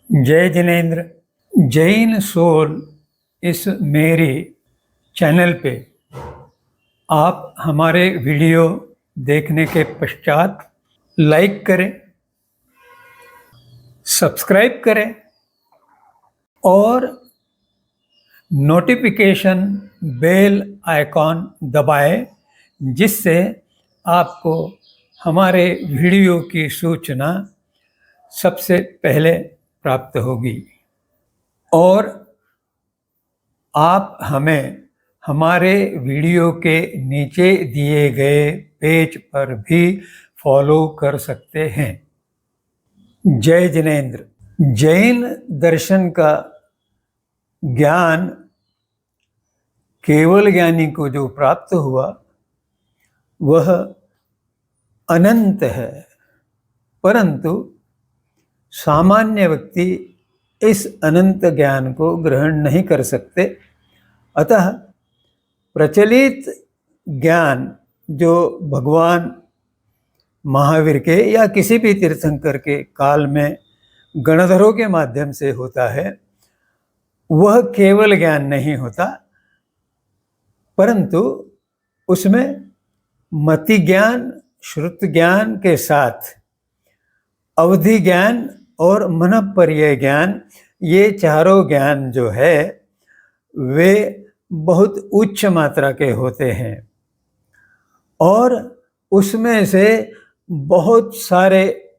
जय जिनेन्द्र। जैन सोल इस मेरे चैनल पे आप हमारे वीडियो देखने के पश्चात लाइक करें, सब्सक्राइब करें और नोटिफिकेशन बेल आइकॉन दबाएं, जिससे आपको हमारे वीडियो की सूचना सबसे पहले प्राप्त होगी। और आप हमें हमारे वीडियो के नीचे दिए गए पेज पर भी फॉलो कर सकते हैं। जय जिनेन्द्र। जैन दर्शन का ज्ञान केवल ज्ञानी को जो प्राप्त हुआ वह अनंत है, परंतु सामान्य व्यक्ति इस अनंत ज्ञान को ग्रहण नहीं कर सकते। अतः प्रचलित ज्ञान जो भगवान महावीर के या किसी भी तीर्थंकर के काल में गणधरों के माध्यम से होता है, वह केवल ज्ञान नहीं होता, परंतु उसमें मति ज्ञान, श्रुत ज्ञान के साथ अवधि ज्ञान और मनःपर्यय ज्ञान, ये चारों ज्ञान जो है वे बहुत उच्च मात्रा के होते हैं और उसमें से बहुत सारे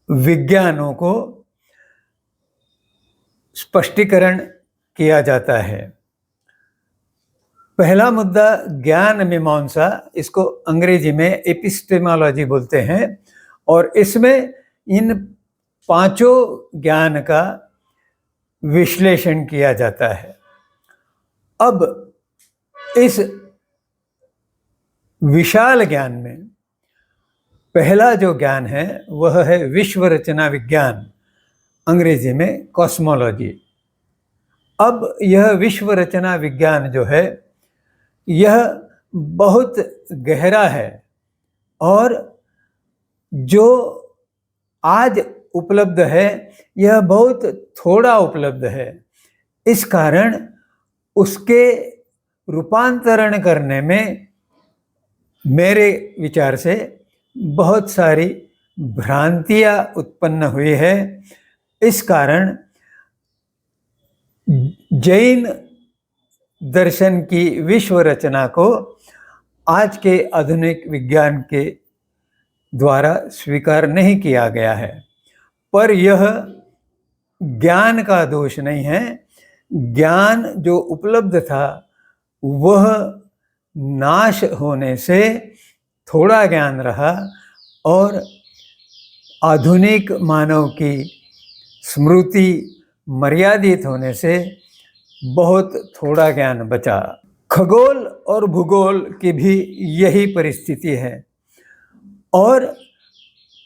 विज्ञानों को स्पष्टीकरण किया जाता है। पहला मुद्दा ज्ञान मीमांसा, इसको अंग्रेजी में एपिस्टेमोलॉजी बोलते हैं, और इसमें इन पांचों ज्ञान का विश्लेषण किया जाता है। अब इस विशाल ज्ञान में पहला जो ज्ञान है वह है विश्व रचना विज्ञान, अंग्रेजी में कॉस्मोलॉजी। अब यह विश्व रचना विज्ञान जो है यह बहुत गहरा है और जो आज उपलब्ध है यह बहुत थोड़ा उपलब्ध है। इस कारण उसके रूपांतरण करने में मेरे विचार से बहुत सारी भ्रांतियां उत्पन्न हुई है। इस कारण जैन दर्शन की विश्व रचना को आज के आधुनिक विज्ञान के द्वारा स्वीकार नहीं किया गया है। पर यह ज्ञान का दोष नहीं है। ज्ञान जो उपलब्ध था वह नाश होने से थोड़ा ज्ञान रहा और आधुनिक मानव की स्मृति मर्यादित होने से बहुत थोड़ा ज्ञान बचा। खगोल और भूगोल की भी यही परिस्थिति है और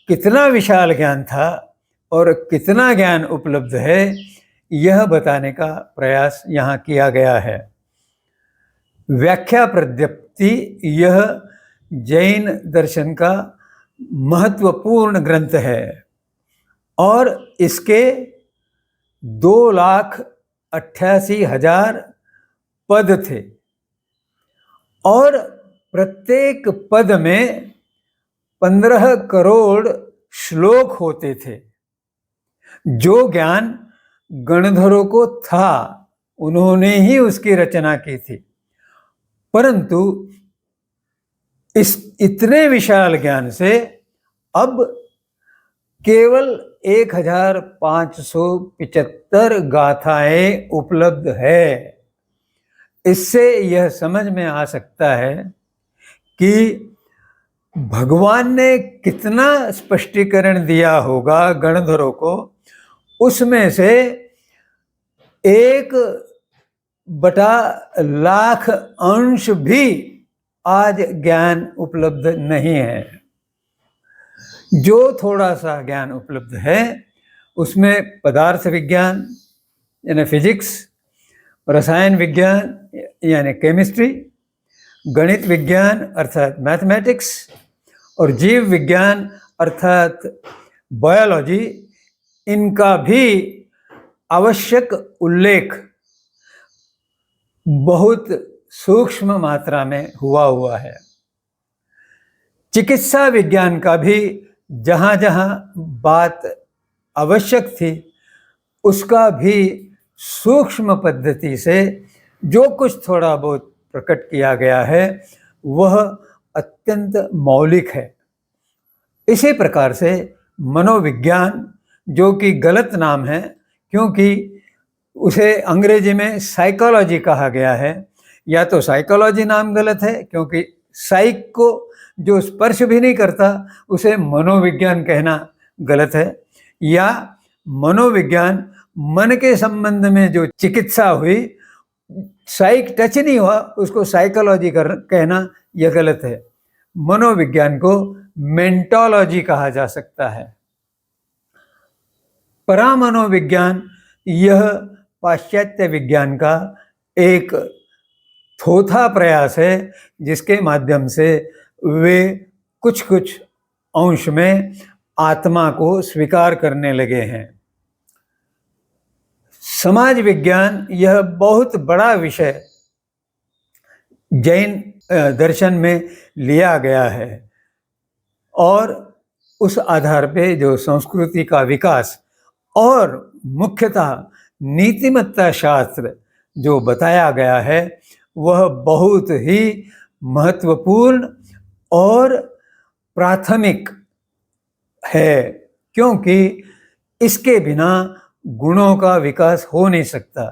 कितना विशाल ज्ञान था और कितना ज्ञान उपलब्ध है यह बताने का प्रयास यहाँ किया गया है। व्याख्या प्रज्ञप्ति यह जैन दर्शन का महत्वपूर्ण ग्रंथ है और इसके 2,88,000 पद थे और प्रत्येक पद में 15 करोड़ श्लोक होते थे। जो ज्ञान गणधरों को था उन्होंने ही उसकी रचना की थी, परंतु इस इतने विशाल ज्ञान से अब केवल 1,575 गाथाएं उपलब्ध है। इससे यह समझ में आ सकता है कि भगवान ने कितना स्पष्टीकरण दिया होगा गणधरों को। उसमें से 1/100,000 अंश भी आज ज्ञान उपलब्ध नहीं है। जो थोड़ा सा ज्ञान उपलब्ध है उसमें पदार्थ विज्ञान यानी फिजिक्स, रसायन विज्ञान यानी केमिस्ट्री, गणित विज्ञान अर्थात मैथमेटिक्स और जीव विज्ञान अर्थात बायोलॉजी, इनका भी आवश्यक उल्लेख बहुत सूक्ष्म मात्रा में हुआ है। चिकित्सा विज्ञान का भी जहाँ जहाँ बात आवश्यक थी, उसका भी सूक्ष्म पद्धति से जो कुछ थोड़ा बहुत प्रकट किया गया है वह अत्यंत मौलिक है। इसी प्रकार से मनोविज्ञान, जो कि गलत नाम है क्योंकि उसे अंग्रेजी में साइकोलॉजी कहा गया है, या तो साइकोलॉजी नाम गलत है क्योंकि साइक को जो स्पर्श भी नहीं करता उसे मनोविज्ञान कहना गलत है, या मनोविज्ञान मन के संबंध में जो चिकित्सा हुई, साइक टच नहीं हुआ, उसको साइकोलॉजी कहना यह गलत है। मनोविज्ञान को मेंटोलॉजी कहा जा सकता है। परामनोविज्ञान यह पाश्चात्य विज्ञान का एक थोथा प्रयास है जिसके माध्यम से वे कुछ कुछ अंश में आत्मा को स्वीकार करने लगे हैं। समाज विज्ञान यह बहुत बड़ा विषय जैन दर्शन में लिया गया है और उस आधार पे जो संस्कृति का विकास और मुख्यतः नीतिमत्ता शास्त्र जो बताया गया है वह बहुत ही महत्वपूर्ण और प्राथमिक है, क्योंकि इसके बिना गुणों का विकास हो नहीं सकता।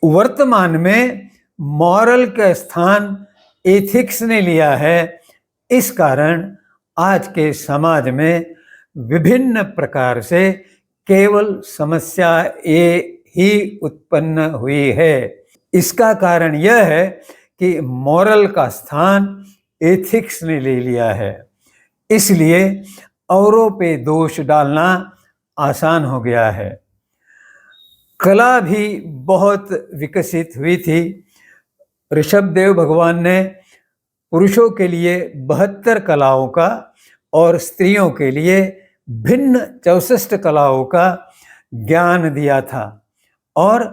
वर्तमान में मॉरल का स्थान एथिक्स ने लिया है। इस कारण आज के समाज में विभिन्न प्रकार से केवल समस्या ये ही उत्पन्न हुई है। इसका कारण यह है कि मॉरल का स्थान एथिक्स ने ले लिया है, इसलिए औरों पे दोष डालना आसान हो गया है। कला भी बहुत विकसित हुई थी। ऋषभदेव भगवान ने पुरुषों के लिए 72 कलाओं का और स्त्रियों के लिए भिन्न 64 कलाओं का ज्ञान दिया था। और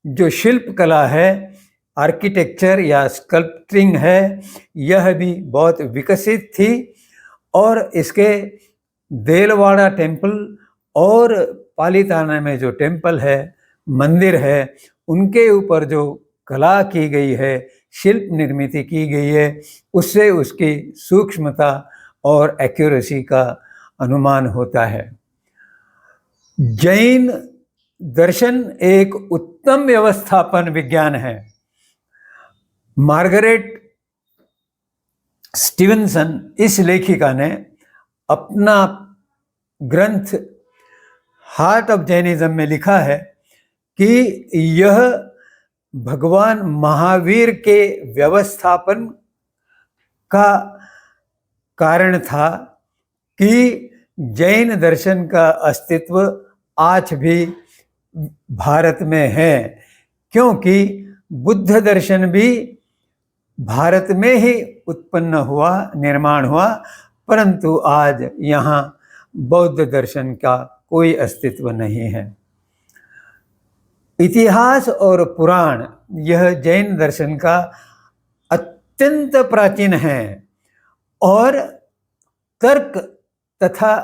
जो शिल्प कला है, आर्किटेक्चर या स्कल्पटिंग है, यह भी बहुत विकसित थी। और इसके देलवाड़ा टेम्पल और पालीताना में जो टेम्पल है, मंदिर है, उनके ऊपर जो कला की गई है, शिल्प निर्मित की गई है, उससे उसकी सूक्ष्मता और एक्यूरेसी का अनुमान होता है। जैन दर्शन एक उत्तम व्यवस्थापन विज्ञान है। मार्गरेट स्टीवनसन, इस लेखिका ने अपना ग्रंथ हार्ट ऑफ जैनिज्म में लिखा है कि यह भगवान महावीर के व्यवस्थापन का कारण था कि जैन दर्शन का अस्तित्व आज भी भारत में है, क्योंकि बुद्ध दर्शन भी भारत में ही उत्पन्न हुआ, निर्माण हुआ, परंतु आज यहाँ बौद्ध दर्शन का कोई अस्तित्व नहीं है। इतिहास और पुराण यह जैन दर्शन का अत्यंत प्राचीन है और तर्क तथा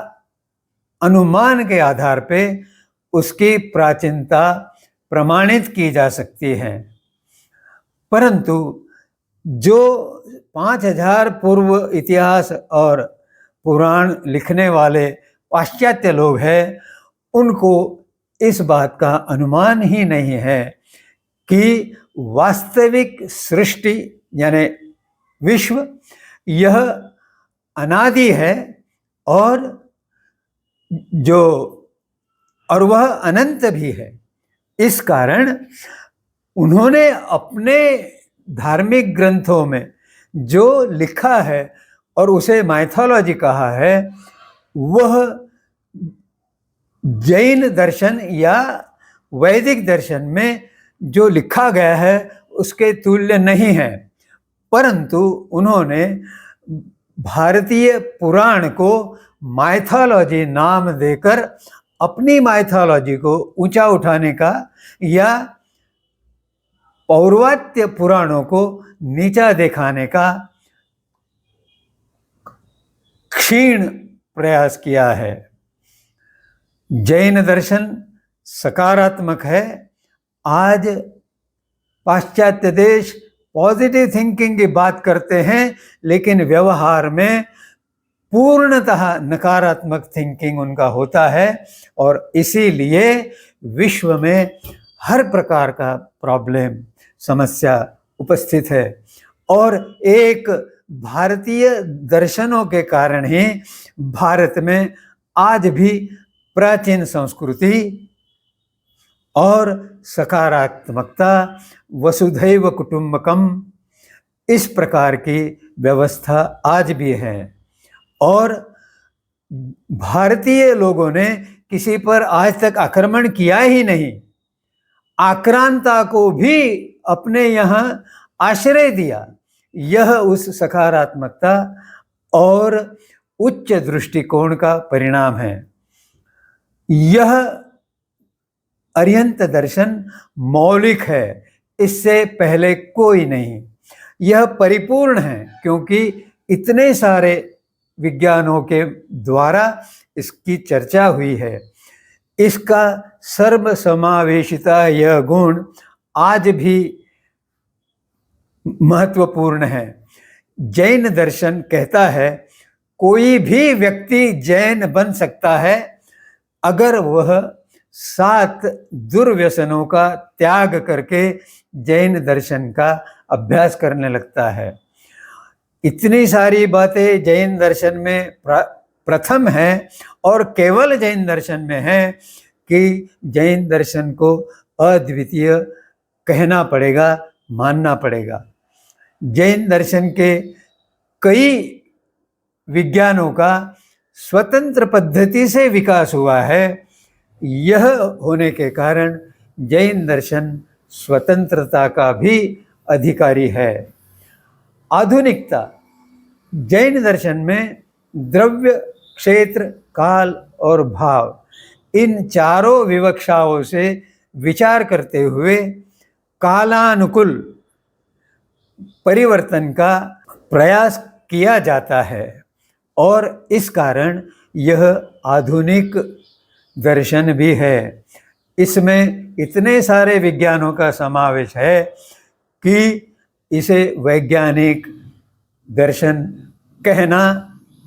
अनुमान के आधार पे उसकी प्राचीनता प्रमाणित की जा सकती है। परंतु जो 5000 पूर्व इतिहास और पुराण लिखने वाले पाश्चात्य लोग हैं, उनको इस बात का अनुमान ही नहीं है कि वास्तविक सृष्टि यानी विश्व यह अनादि है और वह अनंत भी है। इस कारण उन्होंने अपने धार्मिक ग्रंथों में जो लिखा है और उसे माइथोलॉजी कहा है, वह जैन दर्शन या वैदिक दर्शन में जो लिखा गया है उसके तुल्य नहीं है। परंतु उन्होंने भारतीय पुराण को माइथोलॉजी नाम देकर अपनी माइथोलॉजी को ऊंचा उठाने का या पौर्वात्य पुराणों को नीचा दिखाने का क्षीण प्रयास किया है। जैन दर्शन सकारात्मक है। आज पाश्चात्य देश पॉजिटिव थिंकिंग की बात करते हैं, लेकिन व्यवहार में पूर्णतः नकारात्मक थिंकिंग उनका होता है और इसीलिए विश्व में हर प्रकार का प्रॉब्लम, समस्या उपस्थित है। और एक भारतीय दर्शनों के कारण ही भारत में आज भी प्राचीन संस्कृति और सकारात्मकता, वसुधैव कुटुंबकम, इस प्रकार की व्यवस्था आज भी है। और भारतीय लोगों ने किसी पर आज तक आक्रमण किया ही नहीं, आक्रांता को भी अपने यहाँ आश्रय दिया। यह उस सकारात्मकता और उच्च दृष्टिकोण का परिणाम है। यह अरिहंत दर्शन मौलिक है, इससे पहले कोई नहीं। यह परिपूर्ण है क्योंकि इतने सारे विज्ञानों के द्वारा इसकी चर्चा हुई है। इसका सर्वसमावेशिता यह गुण आज भी महत्वपूर्ण है। जैन दर्शन कहता है कोई भी व्यक्ति जैन बन सकता है अगर वह 7 दुर्व्यसनों का त्याग करके जैन दर्शन का अभ्यास करने लगता है। इतनी सारी बातें जैन दर्शन में प्रथम है और केवल जैन दर्शन में है कि जैन दर्शन को अद्वितीय कहना पड़ेगा, मानना पड़ेगा। जैन दर्शन के कई विज्ञानों का स्वतंत्र पद्धति से विकास हुआ है। यह होने के कारण जैन दर्शन स्वतंत्रता का भी अधिकारी है। आधुनिकता जैन दर्शन में द्रव्य, क्षेत्र, काल और भाव, इन चारों विवक्षाओं से विचार करते हुए कालानुकूल परिवर्तन का प्रयास किया जाता है और इस कारण यह आधुनिक दर्शन भी है। इसमें इतने सारे विज्ञानों का समावेश है कि इसे वैज्ञानिक दर्शन कहना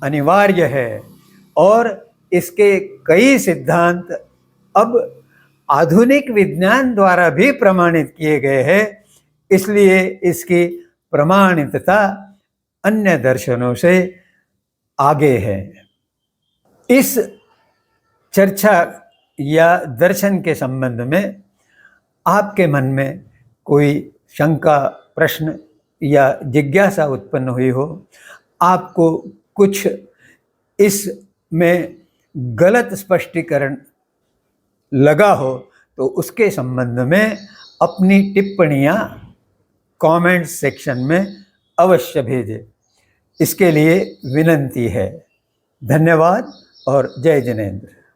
अनिवार्य है और इसके कई सिद्धांत अब आधुनिक विज्ञान द्वारा भी प्रमाणित किए गए हैं। इसलिए इसकी प्रमाणितता अन्य दर्शनों से आगे है। इस चर्चा या दर्शन के संबंध में आपके मन में कोई शंका, प्रश्न या जिज्ञासा उत्पन्न हुई हो, आपको कुछ इसमें गलत स्पष्टीकरण लगा हो, तो उसके संबंध में अपनी टिप्पणियाँ कमेंट सेक्शन में अवश्य भेजें। इसके लिए विनंती है। धन्यवाद और जय जिनेंद्र।